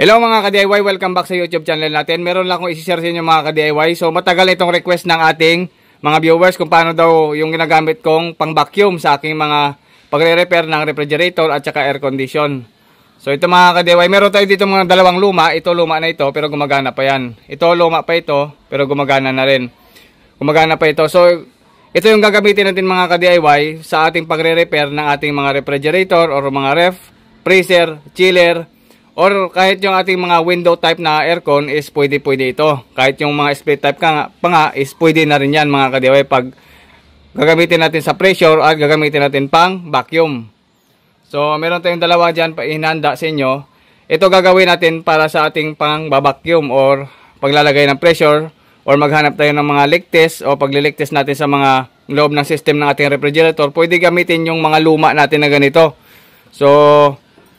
Hello mga ka-DIY, welcome back sa YouTube channel natin. Meron lang akong isi-share sa inyo mga ka-DIY. So matagal itong request ng ating mga viewers kung paano daw yung ginagamit kong pang-vacuum sa aking mga pagre-repair ng refrigerator at saka air condition. So ito mga ka-DIY, meron tayo dito mga dalawang luma. Ito luma na ito pero gumagana pa yan. Ito luma pa ito pero gumagana na rin. Gumagana pa ito. So ito yung gagamitin natin mga ka-DIY sa ating pagre-repair ng ating mga refrigerator or mga ref, freezer, chiller, or kahit yung ating mga window type na aircon is pwede ito. Kahit yung mga split type pa nga is pwede na rin yan mga ka-DIY pag gagamitin natin sa pressure at gagamitin natin pang vacuum. So meron tayong dalawa dyan pa inanda sa inyo. Ito gagawin natin para sa ating pang vacuum or paglalagay ng pressure or maghanap tayo ng mga leak test o pagli-leak test natin sa mga loob ng system ng ating refrigerator. Pwede gamitin yung mga luma natin na ganito. So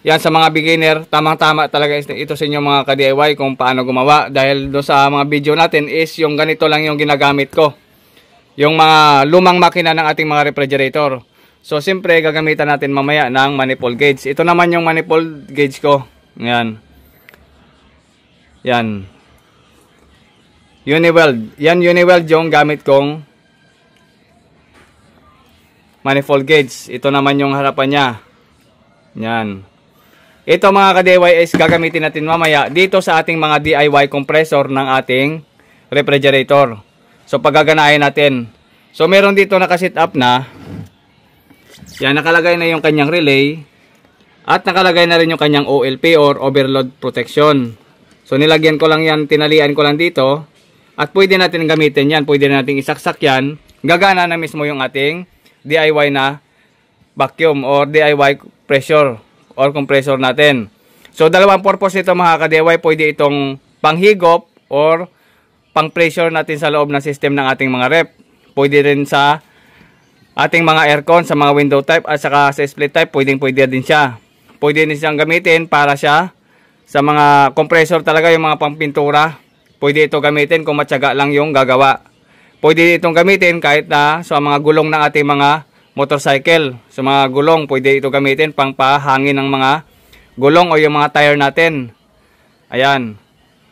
yan sa mga beginner, tamang-tama talaga ito sa inyo mga ka-DIY kung paano gumawa. Dahil doon sa mga video natin is yung ganito lang yung ginagamit ko. Yung mga lumang makina ng ating mga refrigerator. So siyempre gagamitan natin mamaya ng manifold gauge. Ito naman yung manifold gauge ko. Yan. Yan. Uniweld. Yan Uniweld yung gamit kong manifold gauge. Ito naman yung harapan niya. Yan. Ito mga ka-DIY is gagamitin natin mamaya dito sa ating mga DIY compressor ng ating refrigerator. So paggaganahin natin. So meron dito nakasit up na. Yan, nakalagay na yung kanyang relay. At nakalagay na rin yung kanyang OLP or overload protection. So nilagyan ko lang yan, tinalian ko lang dito. At pwede natin gamitin yan. Pwede natin isaksak yan. Gagana na mismo yung ating DIY na vacuum or DIY pressure or compressor natin. So dalawang purpose ito mga ka-DIY. Pwede itong panghigop or pang pressure natin sa loob ng system ng ating mga rep. Pwede rin sa ating mga aircon, sa mga window type at saka sa split type. Pwede din siya. Pwede din siyang gamitin para siya sa mga compressor talaga, yung mga pampintura. Pwede ito gamitin kung matyaga lang yung gagawa. Pwede itong gamitin kahit na sa mga gulong ng ating mga motorcycle. Sa mga gulong, pwede ito gamitin pang pahangin ng mga gulong o yung mga tire natin. Ayan.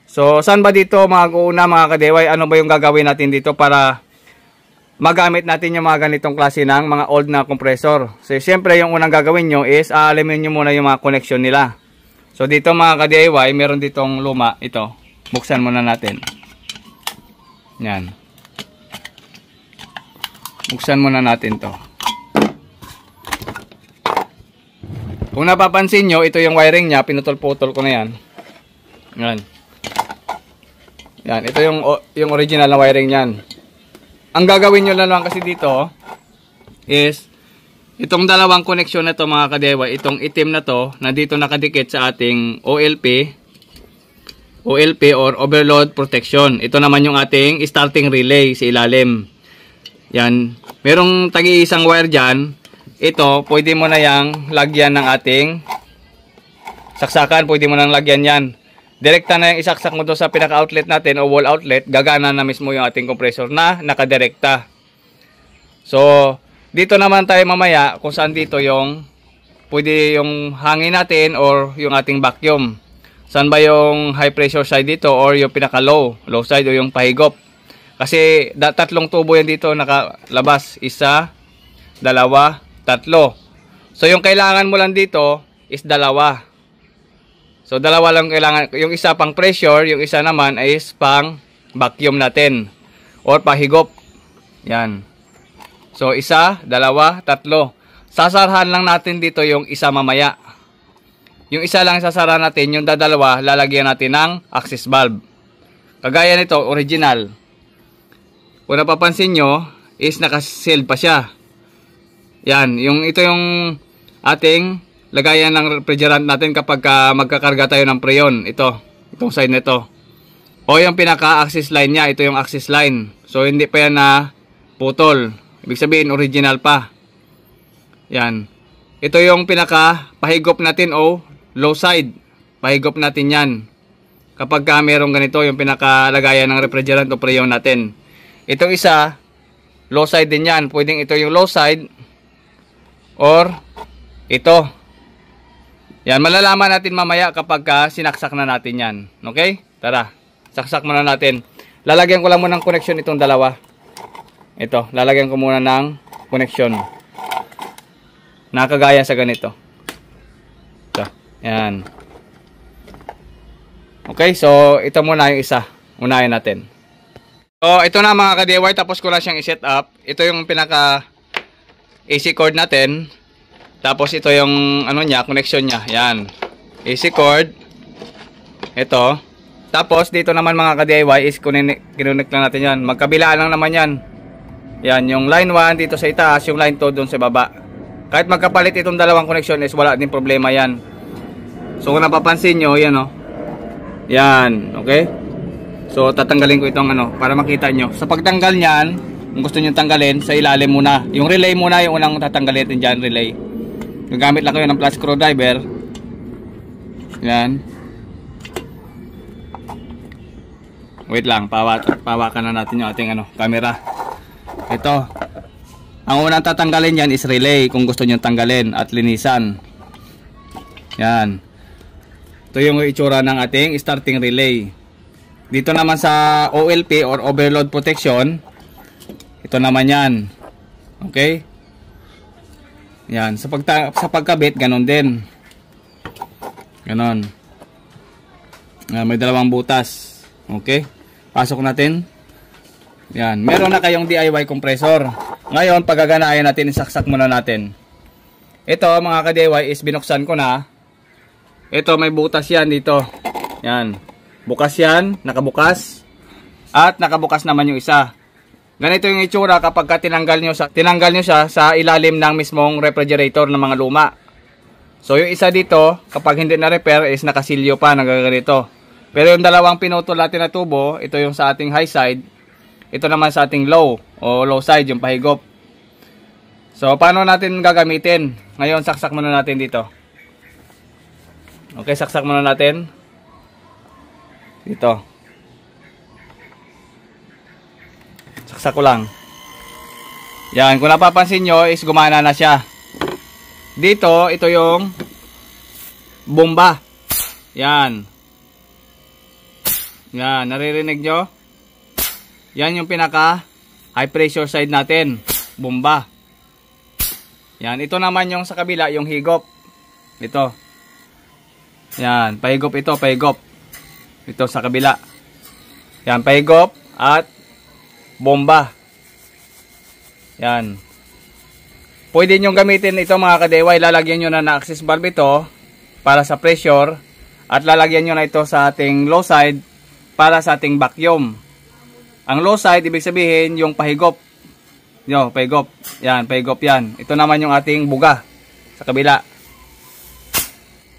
So, saan ba dito mga ka-DIY? Ano ba yung gagawin natin dito para magamit natin yung mga ganitong klase ng mga old na compressor? So, siyempre yung unang gagawin nyo is aalamin nyo muna yung mga connection nila. So, dito mga ka-DIY, meron ditong luma. Ito. Buksan muna natin. Yan. Buksan muna natin to. Kung napapansin nyo, ito yung wiring niya, pinutol-putol ko na yan. Yan. Yan, ito yung original na wiring niyan. Ang gagawin nyo lang kasi dito is itong dalawang connection na to mga ka-DIY, itong itim na to, na dito nakadikit sa ating OLP or overload protection. Ito naman yung ating starting relay sa ilalim. Yan. Merong tagi-isang wire dyan. Ito, pwede mo na yang lagyan ng ating saksakan. Pwede mo nang lagyan yan. Direkta na yung isaksak mo doon sa pinaka-outlet natin o wall outlet. Gagana na mismo yung ating compressor na nakadirekta. So, dito naman tayo mamaya kung saan dito yung pwede yung hangin natin or yung ating vacuum. Saan ba yung high pressure side dito or yung pinaka-low side o yung pahigop. Kasi tatlong tubo yan dito nakalabas. Isa, dalawa, tatlo. So yung kailangan mo lang dito is dalawa. So dalawa lang kailangan. Yung isa pang pressure, yung isa naman is pang vacuum natin or pahigop. Yan. So isa, dalawa, tatlo. Sasarahan lang natin dito yung isa mamaya. Yung isa lang sasara natin, yung dadalawa lalagyan natin ng access valve. Kagaya nito, original. Kung napapansin nyo, is nakasealed pa siya. Yan, ito yung ating lagayan ng refrigerant natin kapag magkakarga tayo ng preyon. Itong side nito. O yung pinaka-access line niya, ito yung access line. So hindi pa yan na putol. Ibig sabihin original pa. Yan. Ito yung pinaka-pahigop natin o low side. Pahigop natin yan. Kapag merong ganito, yung pinaka-lagayan ng refrigerant o preyon natin. Itong isa, low side din yan. Pwedeng ito yung low side or ito. Yan, malalaman natin mamaya kapag sinaksak na natin yan. Okay? Tara, saksak muna natin. Lalagyan ko lang muna ng connection itong dalawa. Ito, lalagyan ko muna ng connection. Nakagaya sa ganito. Ito, yan. Okay, so ito muna yung isa. Unahin natin. So, ito na mga ka-DIY, tapos ko lang siyang i-set up. Ito yung pinaka AC cord natin. Tapos ito yung ano niya, connection niya. Yan. AC cord. Ito. Tapos dito naman mga ka-DIY is kinunect lang natin yan. Magkabilaan lang naman yan. Yan, yung line 1 dito sa itaas, yung line 2 doon sa baba. Kahit magkapalit itong dalawang connection is wala din problema yan. So kung napapansin nyo, yan o. Yan, okay? So tatanggalin ko itong ano, para makita nyo. Sa pagtanggal nyan, kung gusto nyo tanggalin, sa ilalim muna. Yung relay muna, yung unang tatanggalin natin dyan, relay. Gagamit lang kayo ng plus screwdriver. Yan. Wait lang, pawakan na natin yung ating ano, camera. Ito. Ang unang tatanggalin yan is relay kung gusto nyo tanggalin at linisan. Yan. Ito yung itsura ng ating starting relay. Dito naman sa OLP or overload protection, ito naman yan. Okay? Yan, sa pagkabit, ganon din. Ganon. May dalawang butas. Okay? Pasok natin. Yan, meron na kayong DIY compressor. Ngayon, paggaganahin natin, isaksak muna natin. Ito, mga ka-DIY, is binuksan ko na. Ito, may butas yan dito. Yan. Bukas yan, nakabukas. At nakabukas naman yung isa. Ganito yung itsura kapag tinanggal nyo siya sa ilalim ng mismong refrigerator ng mga luma. So yung isa dito, kapag hindi na-repair is nakasilyo pa, nagaganito. Pero yung dalawang pinutol natin na tubo, ito yung sa ating high side, ito naman sa ating low o low side, yung pahigop. So paano natin gagamitin? Ngayon saksak muna natin dito. Okay, saksak muna natin. Dito. Saksak ko lang. Yan, kung napapansin nyo is gumana na siya. Dito, ito yung bomba. Yan. Yan, naririnig nyo? Yan yung pinaka high pressure side natin. Bomba. Yan, ito naman yung sa kabila, yung higop. Ito. Yan, pahigop ito, pahigop. Ito sa kabila. Yan, pahigop at bomba. Yan. Pwede nyo gamitin ito mga ka-DIY. Lalagyan nyo na access valve ito para sa pressure. At lalagyan nyo na ito sa ating low side para sa ating vacuum. Ang low side, ibig sabihin yung pahigop. Yo, pahigop. Yan, pahigop yan. Ito naman yung ating buga sa kabila.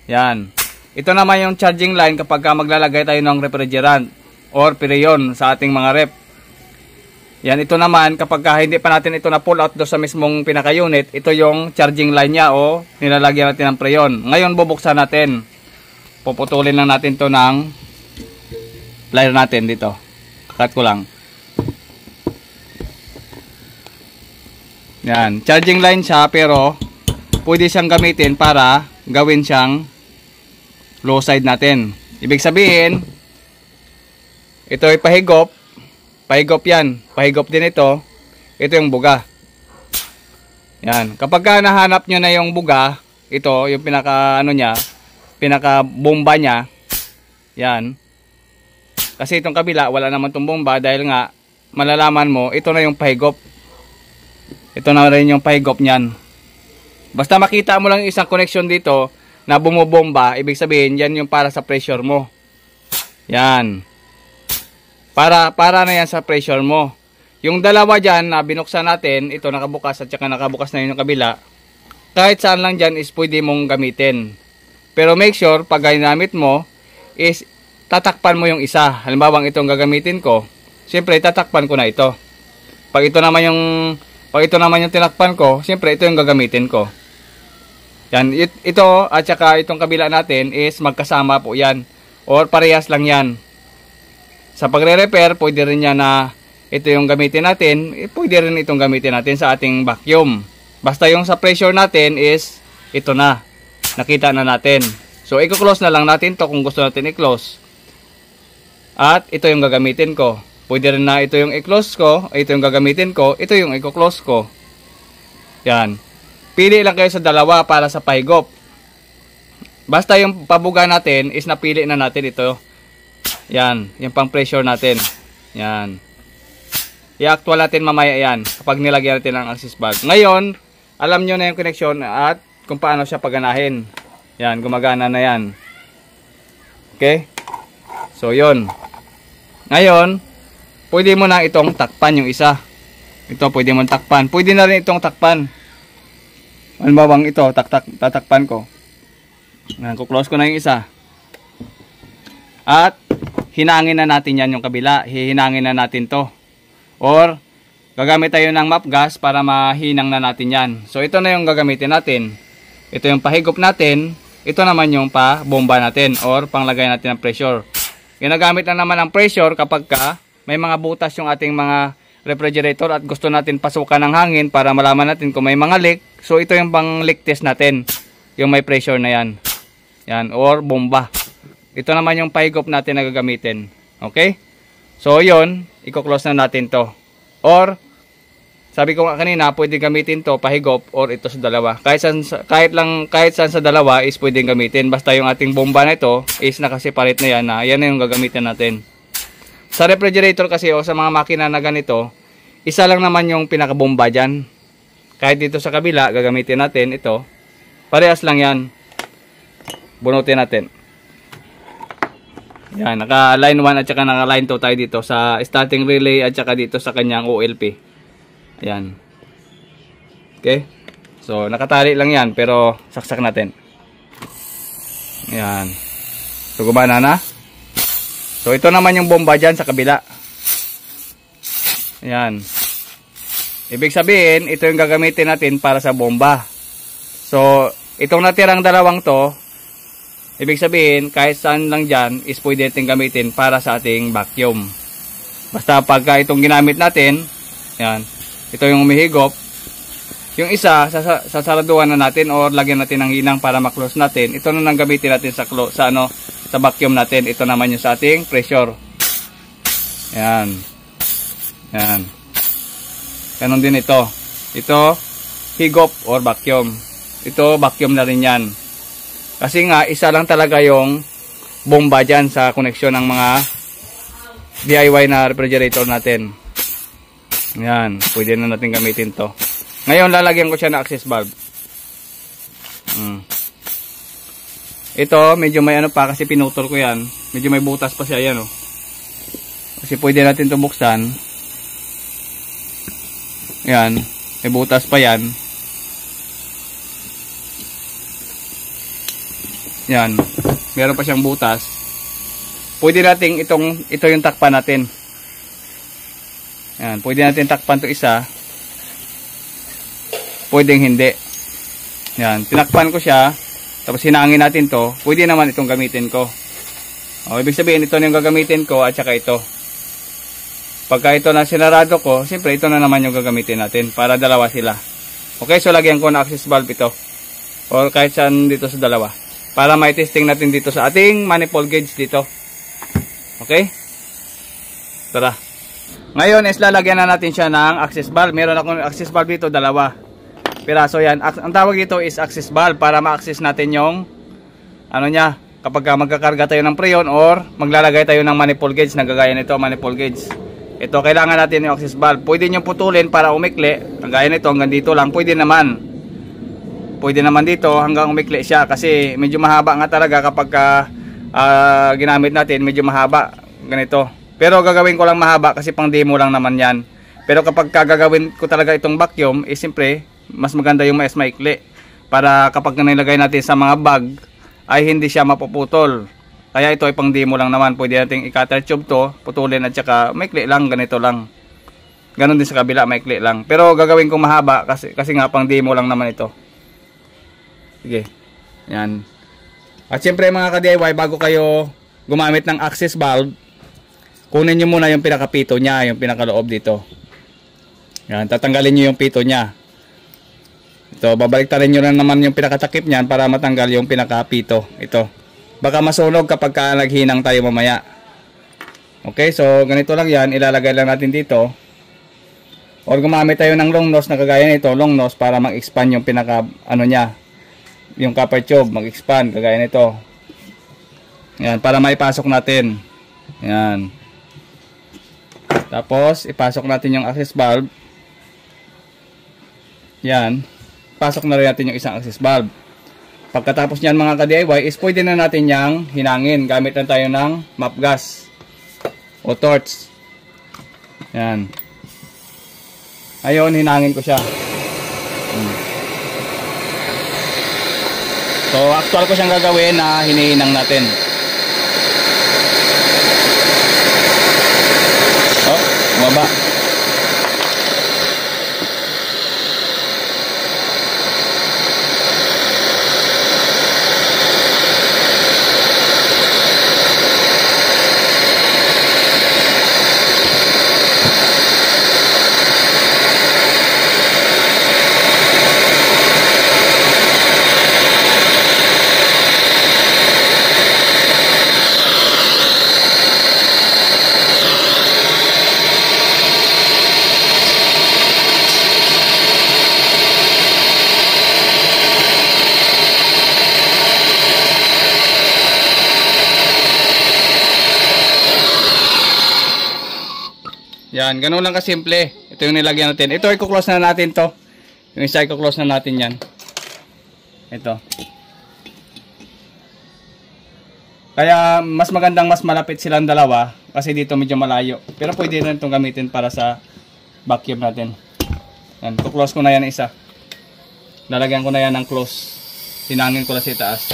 Yan. Ito naman yung charging line kapag maglalagay tayo ng refrigerant or perion sa ating mga rep. Yan, ito naman kapag hindi pa natin ito na pull out do sa mismong pinaka-unit, ito yung charging line niya o nilalagyan natin ng preyon. Ngayon bubuksan natin. Puputulin lang natin to ng plier natin dito. Kakat ko lang. Yan, charging line siya pero pwede siyang gamitin para gawin siyang low side natin. Ibig sabihin, ito ay pahigop. Pahigop yan. Pahigop din ito. Ito yung buga. Yan. Kapag nahanap nyo na yung buga, ito, yung pinaka, ano niya, pinaka bomba niya. Yan. Kasi itong kabila, wala naman itong bomba dahil nga, malalaman mo, ito na yung pahigop. Ito na rin yung pahigop niyan. Basta makita mo lang isang connection dito na bumobomba, ibig sabihin, yan yung para sa pressure mo. Yan. Para na yan sa pressure mo. Yung dalawa dyan na binuksan natin, ito nakabukas at saka nakabukas na yung kabila, kahit saan lang dyan is pwede mong gamitin. Pero make sure, pag ginamit mo, is tatakpan mo yung isa. Halimbawa, itong gagamitin ko, siyempre tatakpan ko na ito. Pag ito naman yung tinakpan ko, siyempre ito yung gagamitin ko. Yan, ito at saka itong kabila natin is magkasama po yan. Or parehas lang yan. Sa pagre-repair, pwede rin yan na ito yung gamitin natin, pwede rin itong gamitin natin sa ating vacuum. Basta yung sa pressure natin is ito na. nakita na natin. So, i-close na lang natin to kung gusto natin i-close. At ito yung gagamitin ko. Pwede rin na ito yung i-close ko, ito yung gagamitin ko, ito yung i-close ko. Yan. Pili lang kayo sa dalawa para sa pahigop. Basta yung pabuga natin is napili na natin ito. Yan, yung pang pressure natin. Yan. I-actual natin mamaya yan kapag nilagyan natin ang access valve. Ngayon, alam nyo na yung connection at kung paano siya paganahin. Yan, gumagana na yan. Okay? So, yun. Ngayon, pwede mo na itong takpan yung isa. Ito, pwede mo takpan. Pwede na rin itong takpan. Halimbawa, ito, tatakpan ko. Yan, kuklose ko na yung isa. At, hinangin na natin yan yung kabila. Hihinangin na natin to. Or, gagamit tayo ng map gas para mahinang na natin yan. So, ito na yung gagamitin natin. Ito yung pahigop natin. Ito naman yung pa-bomba natin or panglagay natin ng pressure. Ginagamit na naman ang pressure kapag may mga butas yung ating mga refrigerator at gusto natin pasukan ng hangin para malaman natin kung may mga leak. So, ito yung pang leak test natin. Yung may pressure na yan. Yan, or bomba. Ito naman yung pahigop natin na gagamitin. Okay? So, yun. I-close na natin to. Or, sabi ko nga kanina, pwede gamitin to, pahigop, or ito sa dalawa. Kahit saan sa dalawa is pwedeng gamitin. Basta yung ating bomba na ito is nakaseparate na yan na yan na yung gagamitin natin. Sa refrigerator kasi o sa mga makina na ganito, isa lang naman yung pinakabomba dyan. Kahit dito sa kabila, gagamitin natin ito. Parehas lang yan. Bunutin natin. Yan, naka line 1 at saka naka line 2 tayo dito sa starting relay at saka dito sa kanyang OLP. Yan. Okay? So, nakatali lang yan pero saksak natin. Yan. So, gumana na. So, ito naman yung bomba dyan sa kabila. Yan. Ibig sabihin, ito yung gagamitin natin para sa bomba. So, itong natirang dalawang to, ibig sabihin, kahit saan lang dyan, is pwede natin gamitin para sa ating vacuum. Basta pagka itong ginamit natin, yan, ito yung umihigop. Yung isa, sasaraduhan na natin or lagyan natin ng hinang para maklose natin. Ito na nang gamitin natin sa vacuum natin. Ito naman yung sa ating pressure. Yan. Yan. Ganon din ito. Ito, higop or vacuum. Ito, vacuum na rin yan. Kasi nga, isa lang talaga yung bomba dyan sa koneksyon ng mga DIY na refrigerator natin. Yan, pwede na natin gamitin to. Ngayon, lalagyan ko siya na access valve. Ito, medyo may ano pa kasi pinutol ko yan. Medyo may butas pa siya yan, oh. Kasi pwede natin ito buksan. Yan, may butas pa yan. Yan, meron pa siyang butas. Pwede natin ito yung takpan natin. Yan, pwede natin takpan to isa. Pwedeng hindi. Yan, tinakpan ko siya. Tapos hinangin natin to. Pwede naman itong gamitin ko. O, ibig sabihin ito na yung gagamitin ko at saka ito. Pagka ito na sinarado ko, siyempre ito na naman yung gagamitin natin para dalawa sila. Okay, so lagyan ko na access valve ito. O kahit saan dito sa dalawa. Para may testing natin dito sa ating manifold gauge dito. Okay? Tara. Ngayon is lalagyan na natin siya ng access valve. Meron akong access valve dito, dalawa. Piraso yan. Ang tawag dito is access valve para ma-access natin yung ano niya, kapag magkakarga tayo ng preyon or maglalagay tayo ng manifold gauge na gagaya nito, manifold gauge. Ito, kailangan natin yung access valve. Pwede nyo putulin para umikli. Gaya nito, hanggang dito lang. Pwede naman. Pwede naman dito hanggang umikli siya kasi medyo mahaba nga talaga kapag ginamit natin, medyo mahaba. Ganito. Pero gagawin ko lang mahaba kasi pang demo lang naman yan. Pero kapag gagawin ko talaga itong vacuum, siyempre, mas maganda yung mas maikli. Para kapag nilagay natin sa mga bag, ay hindi siya mapuputol. Kaya ito ay pang demo lang naman. Pwede natin i-cutter tube to, putulin at saka maikli lang, ganito lang. Ganon din sa kabila, maikli lang. Pero gagawin ko mahaba kasi nga pang demo lang naman ito. Sige. Yan. At syempre mga ka-DIY, bago kayo gumamit ng access valve, kunin nyo muna yung pinakapito nya, yung pinakaloob dito. Yan, tatanggalin nyo yung pito nya. So, babaliktarin nyo lang naman yung pinakatakip niyan para matanggal yung pinakapito. Ito. Baka masunog kapag naghinang tayo mamaya. Okay, so ganito lang yan. Ilalagay lang natin dito. Or gumamit tayo ng long nose na kagaya nito. Long nose para mag-expand yung pinaka, ano niya. Yung copper tube, mag-expand kagaya nito. Yan, para maipasok natin. Yan. Tapos, ipasok natin yung access valve. Yan. Pasok na rin natin yung isang access valve. Pagkatapos niyan mga ka-DIY is pwede na natin yang hinangin. Gamit na tayo ng map gas o torch. Yan. Ayun, hinangin ko siya. So, actual ko siyang gagawin na hinihinang natin. Oh, bumaba. Yan, ganun lang kasimple. Ito yung nilagyan natin. Ito, i-close na natin to. Yung isa, i-close na natin yan. Ito. Kaya, mas magandang mas malapit silang dalawa. Kasi dito medyo malayo. Pero pwede rin itong gamitin para sa vacuum natin. Yan, i-close ko na yan isa. Lalagyan ko na yan ng close. Sinangin ko na sa taas.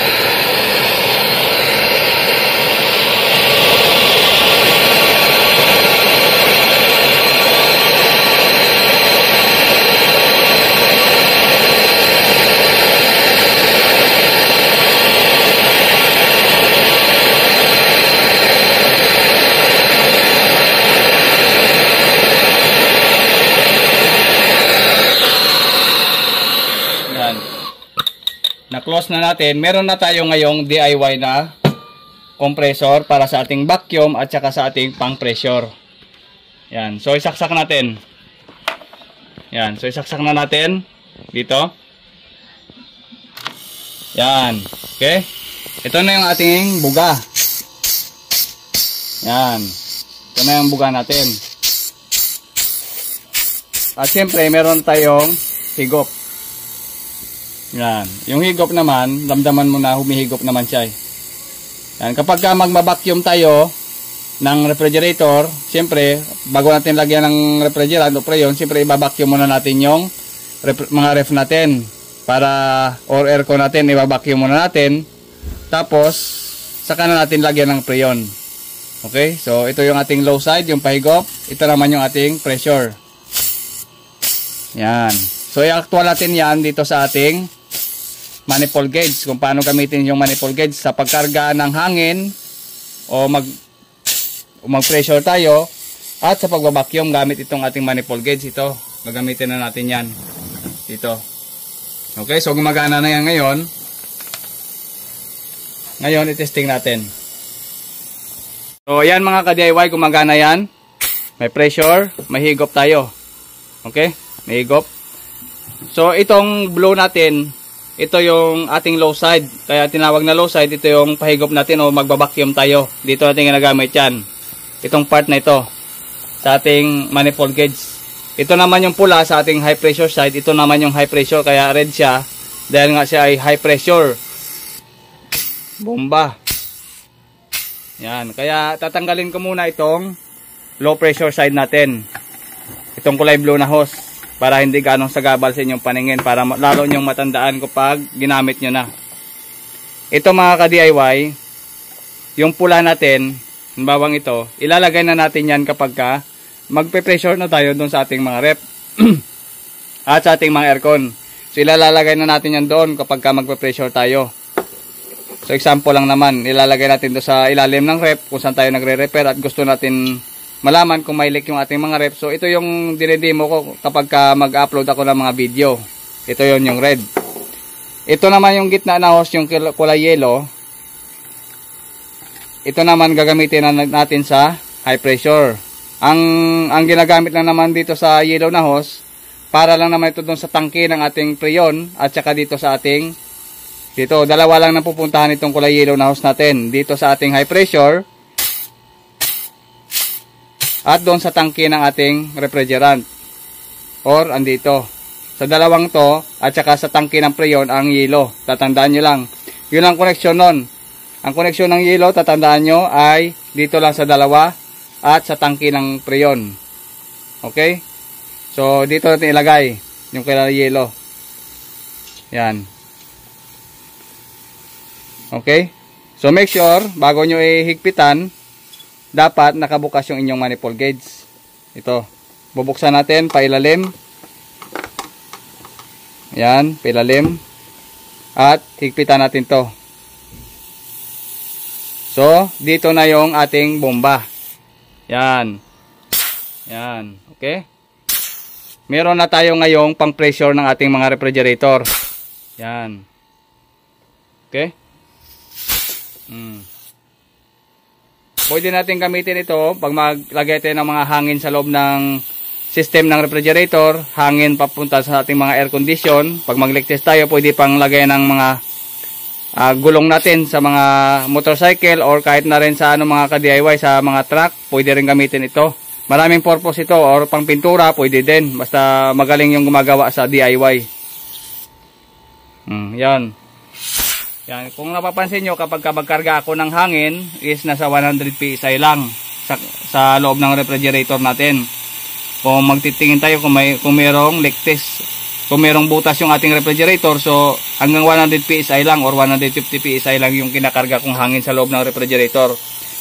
Na-close na natin. Meron na tayo ngayong DIY na compressor para sa ating vacuum at saka sa ating pang pressure. Yan. So, isaksak natin. Yan. So, isaksak na natin dito. Yan. Okay. Ito na yung ating buga. Yan. Ito na yung buga natin. At siyempre, meron tayong higop. Yan. Yung higop naman, damdaman mo na humihigop naman siya. Yan. Kapag magma-vacuum tayo ng refrigerator, siyempre, bago natin lagyan ng refrigerant o preyon, siyempre, i-vacuum muna natin yung mga ref natin. Or aircon natin, i-vacuum muna natin. Tapos, saka na natin lagyan ng preyon. Okay? So, ito yung ating low side, yung pahigop. Ito naman yung ating pressure. Yan. So, i-actual natin yan dito sa ating manifold gauge, kung paano gamitin yung manifold gauge sa pagkarga ng hangin o mag-pressure tayo at sa pagbabacuum gamit itong ating manifold gauge. Ito, gagamitin na natin yan dito. Okay, so gumagana na yan ngayon. Ngayon, i-testing natin. So, yan mga ka-DIY, gumagana yan. May pressure, may higop tayo. Okay, may higop. So, itong blow natin, ito yung ating low side. Kaya tinawag na low side, ito yung pahigop natin o magbabacuum tayo. Dito natin ginagamit yan. Itong part na ito sa ating manifold gauge. Ito naman yung pula sa ating high pressure side. Ito naman yung high pressure, kaya red siya. Dahil nga siya ay high pressure. Bomba. Yan. Kaya tatanggalin ko muna itong low pressure side natin. Itong kulay blue na hose. Para hindi ganong sagabal sa inyong paningin. Para lalo nyong matandaan kapag ginamit nyo na. Ito mga ka-DIY, yung pula natin, bawang ito, ilalagay na natin yan kapag magpe-pressure na tayo doon sa ating mga rep. At sa ating mga aircon. So ilalagay na natin yan doon kapag magpe-pressure tayo. So example lang naman, ilalagay natin doon sa ilalim ng rep kung saan tayo nagre-repair at gusto natin malaman kung may leak yung ating mga rep. So ito yung dinedemo ko kapag mag-upload ako ng mga video. Ito yon yung red. Ito naman yung gitna na hose, yung kulay yellow. Ito naman gagamitin natin sa high pressure. Ang ginagamit lang naman dito sa yellow na hose, para lang naman ito doon sa tangke ng ating preyon at saka dito sa ating, dito, dalawa lang na pupuntahan itong kulay yellow na hose natin. Dito sa ating high pressure at doon sa tangke ng ating refrigerant. Or andito. Sa dalawang to at saka sa tangke ng preyon ang yellow. Tatandaan nyo lang. Yun ang koneksyon nun. Ang koneksyon ng yellow, tatandaan nyo, ay dito lang sa dalawa at sa tangke ng preyon. Okay? So, dito natin ilagay yung kulay yellow. Yan. Okay? So, make sure, bago nyo ihigpitan, dapat nakabukas yung inyong manifold gauge. Ito. Bubuksan natin, pailalim. Yan, pailalim. At higpitan natin to. So, dito na yung ating bomba. Yan. Yan. Okay? Meron na tayo ngayong pang-pressure ng ating mga refrigerator. Yan. Okay? Pwede natin gamitin ito pag maglagay tayo ng mga hangin sa loob ng system ng refrigerator. Hangin papunta sa ating mga air condition. Pag mag-leak test tayo, pwede pang lagay ng mga gulong natin sa mga motorcycle or kahit na rin sa mga ka-DIY sa mga truck, pwede rin gamitin ito. Maraming purpose ito, or pang pintura, pwede din. Basta magaling yung gumagawa sa DIY. Yan. Yan. Kung napapansin nyo, kapag magkarga ako ng hangin, is nasa 100 PSI lang sa loob ng refrigerator natin. Kung magtitingin tayo kung mayroong leak test, kung merong butas yung ating refrigerator, so hanggang 100 PSI lang or 150 PSI lang yung kinakarga kong hangin sa loob ng refrigerator.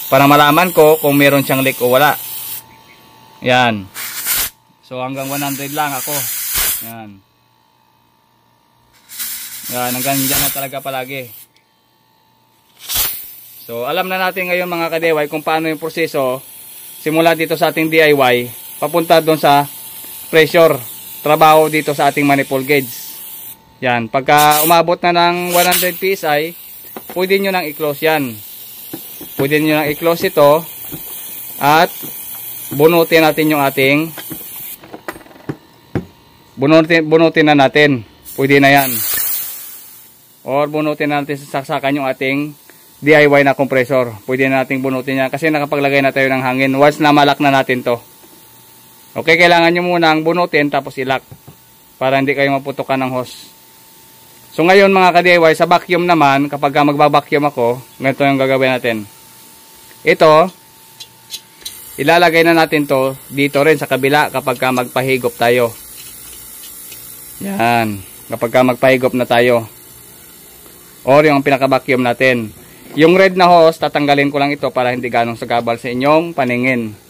Para malaman ko kung meron siyang leak o wala. Yan. So hanggang 100 lang ako. Yan. Yan, hanggang dyan na talaga palagi. So alam na natin ngayon mga ka-DIY kung paano yung proseso simula dito sa ating DIY papunta doon sa pressure. Trabaho dito sa ating manifold gauge. Yan. Pagka umabot na ng 100 PSI, pwede nyo nang i-close yan. Pwede nyo nang i-close ito at bunutin natin yung ating bunutin na natin. Pwede na yan. Or bunutin na natin sa saksakan yung ating DIY na compressor. Pwede na natin bunutin yan kasi nakapaglagay na tayo ng hangin. Once na malak na natin to. Okay, kailangan nyo muna ang bunutin tapos ilak para hindi kayo maputukan ng hose. So ngayon mga ka-DIY, sa vacuum naman, kapag magbabacuum ako, ganito yung gagawin natin. Ito, ilalagay na natin to dito rin sa kabila kapag magpahigop tayo. Yan, kapag magpahigop na tayo. Or yung pinaka-vacuum natin. Yung red na hose, tatanggalin ko lang ito para hindi ganong sagabal sa inyong paningin.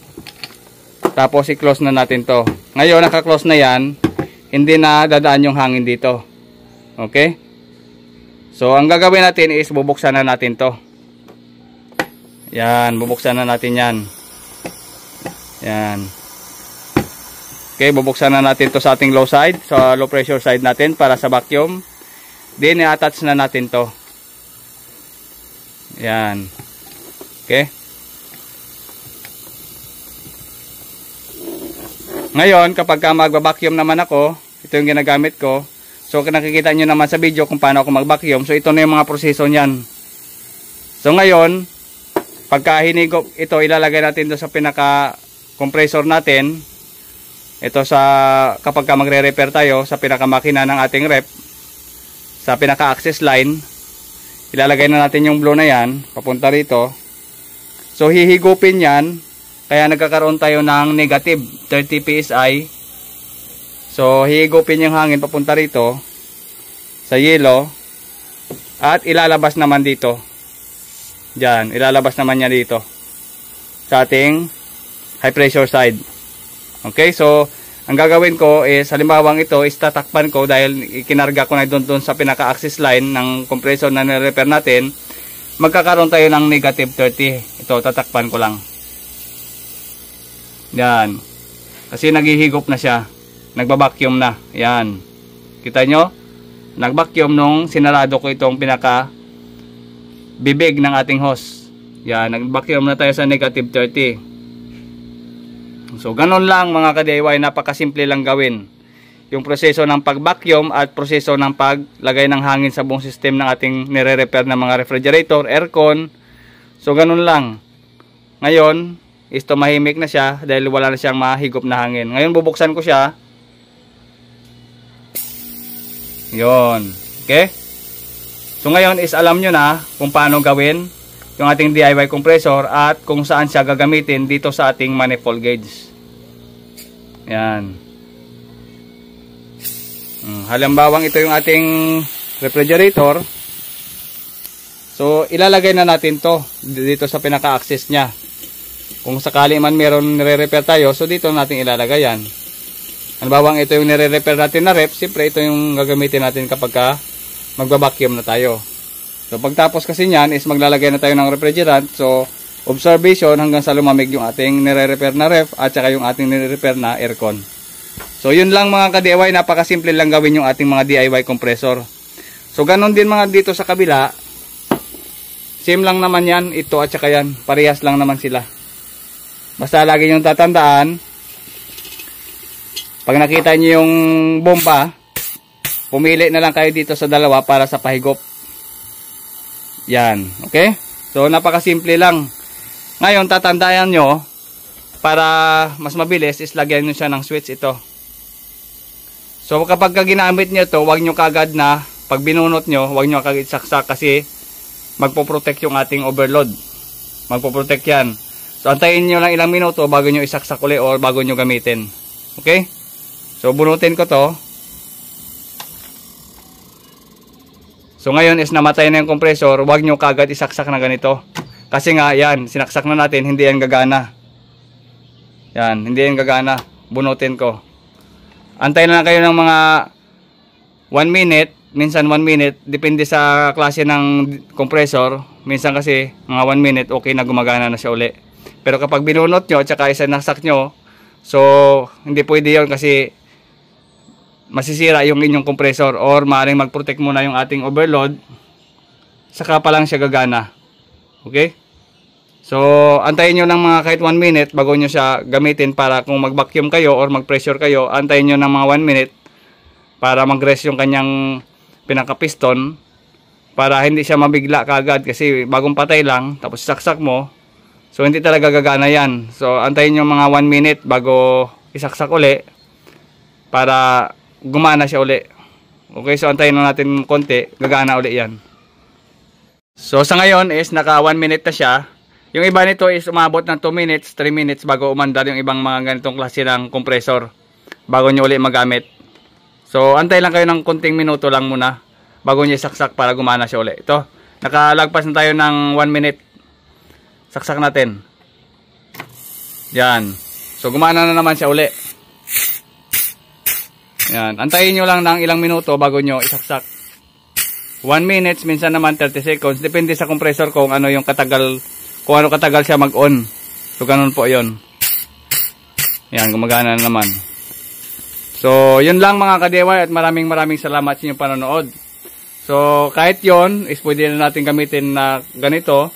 Tapos i-close na natin to. Ngayon naka-close na yan, hindi na dadaan yung hangin dito. Okay? So ang gagawin natin is bubuksan na natin to. Yan, bubuksan na natin yan. Yan. Okay, bubuksan na natin to sa ating low side, sa low pressure side natin para sa vacuum. Then i-attach na natin to. Yan. Okay? Ngayon, kapag magba-vacuum naman ako, ito yung ginagamit ko. So, nakikita nyo naman sa video kung paano ako mag-vacuum. So, ito na yung mga proseso niyan. So, ngayon, pagka hinigop, ito ilalagay natin doon sa pinaka-compressor natin. Ito sa, kapag magre-repair tayo, sa pinaka-makina ng ating rep, sa pinaka-access line, ilalagay na natin yung blue na yan, papunta rito. So, hihigupin yan. Kaya nagkakaroon tayo ng negative 30 PSI. So, higupin yung hangin papunta rito sa yellow at ilalabas naman dito. Diyan, ilalabas naman niya dito sa ating high pressure side. Okay, so ang gagawin ko is halimbawang ito is tatakpan ko dahil ikinarga ko na doon sa pinaka-access line ng compressor na nire-repair natin. Magkakaroon tayo ng negative 30. Ito, tatakpan ko lang. Yan. Kasi naghihigop na siya. Nagba-vacuum na. Yan. Kita nyo? Nag-vacuum nung sinarado ko itong pinaka bibig ng ating hose. Yan, nag-vacuum na tayo sa negative 30. So, ganun lang mga ka-DIY, napakasimple lang gawin. Yung proseso ng pag-vacuum at proseso ng paglagay ng hangin sa buong system ng ating nire-repair na mga refrigerator, aircon. So, ganun lang. Ngayon, is tumahimik na siya dahil wala na siyang mahigop na hangin. Ngayon, bubuksan ko siya. Yon. Okay? So, ngayon is alam nyo na kung paano gawin yung ating DIY compressor at kung saan siya gagamitin dito sa ating manifold gauge. Yan. Halimbawang ito yung ating refrigerator. So, ilalagay na natin to dito sa pinaka-access niya. Kung sakali man meron nire-repair tayo, so dito natin ilalagay yan. Halimbawang ito yung nire-repair natin na ref, siyempre ito yung gagamitin natin kapag magbabacuum na tayo. So, pagtapos kasi niyan is maglalagay na tayo ng refrigerant. So, observation hanggang sa lumamig yung ating nire-repair na ref at saka yung ating nire-repair na aircon. So, yun lang mga ka-DIY, napakasimple lang gawin yung ating mga DIY compressor. So, ganun din mga dito sa kabila. Same lang naman yan, ito at saka yan. Parehas lang naman sila. Basta lagi nyo tatandaan, pag nakita nyo yung bomba, pumili na lang kayo dito sa dalawa para sa pahigop. Yan, okay? So, napakasimple lang. Ngayon, tatandaan nyo, para mas mabilis, is lagyan nyo siya ng switch ito. So, kapag ginamit nyo ito, huwag nyo kagad na, pag binunot nyo, huwag nyo kagad saksak kasi magpo-protect yung ating overload. Magpo-protect yan. So, antayin nyo lang ilang minuto bago nyo isaksak uli o bago nyo gamitin. Okay? So, bunutin ko to. So, ngayon is namatay na yung compressor. Huwag nyo kagad isaksak na ganito. Kasi nga, yan, sinaksak na natin, hindi yan gagana. Yan, hindi yan gagana. Bunutin ko. Antayin na lang kayo ng mga 1 minute, minsan 1 minute, depende sa klase ng compressor. Minsan kasi mga 1 minute, okay na gumagana na siya uli. Pero kapag binunot nyo at saka isinaksak nyo, so hindi pwede yun kasi masisira yung inyong compressor or maaaring mag-protect muna yung ating overload, saka pa lang siya gagana. Okay? So, antayin nyo ng mga kahit 1 minute bago nyo siya gamitin para kung mag-vacuum kayo or mag-pressure kayo, antayin nyo ng mga 1 minute para mag-rest yung kanyang pinaka-piston para hindi siya mabigla kagad kasi bagong patay lang, tapos saksak mo, so hindi talaga gagana yan. So, antayin nyo mga 1 minute bago isaksak uli para gumana siya uli. Okay, so antayin na natin konti, gagana uli yan. So, sa ngayon is naka 1 minute na siya. Yung iba nito is umabot ng 2 minutes, 3 minutes bago umandar yung ibang mga ganitong klase ng compressor bago nyo uli magamit. So, antay lang kayo ng konting minuto lang muna bago nyo isaksak para gumana siya uli. Ito, nakalagpas na tayo ng 1 minute. Saksak natin. Yan. So, gumana na naman siya uli. Yan. Antayin nyo lang ng ilang minuto bago nyo isaksak. 1 minute, minsan naman 30 seconds. Depende sa compressor kung ano yung katagal, kung ano katagal siya mag-on. So, ganun po yun. Yan, gumagana na naman. So, yun lang mga ka-DIY at maraming salamat sa inyong panonood. So, kahit yon is pwede na natin gamitin na ganito.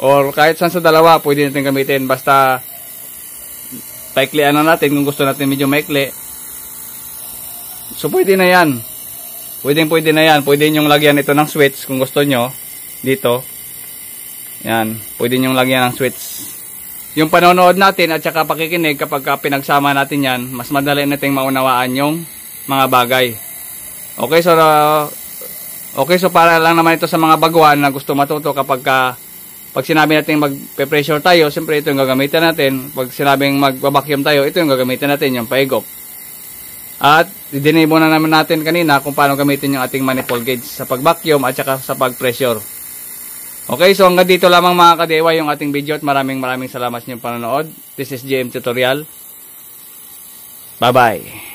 Or kahit saan sa dalawa, pwede natin gamitin. Basta, paiklian na natin kung gusto natin medyo maikli. So, pwede na yan. Pwede na yan. Pwede nyong lagyan ito ng switch kung gusto nyo. Dito. Yan. Pwede nyong lagyan ng switch. Yung panonood natin at saka pakikinig kapag pinagsama natin yan, mas madali nating maunawaan yung mga bagay. Okay, so para lang naman ito sa mga baguhan na gusto matuto kapag pag sinabi natin magpe-pressure tayo, siyempre ito yung gagamitin natin. Pag sinabing magbabacuum tayo, ito yung gagamitin natin, yung paigop. At dinemo na naman natin kanina kung paano gamitin yung ating manifold gauge sa pag-vacuum at saka sa pag-pressure. Okay, so hanggang dito lamang mga ka-DIY yung ating video at maraming salamat sa inyong panonood. This is GM Tutorial. Bye-bye.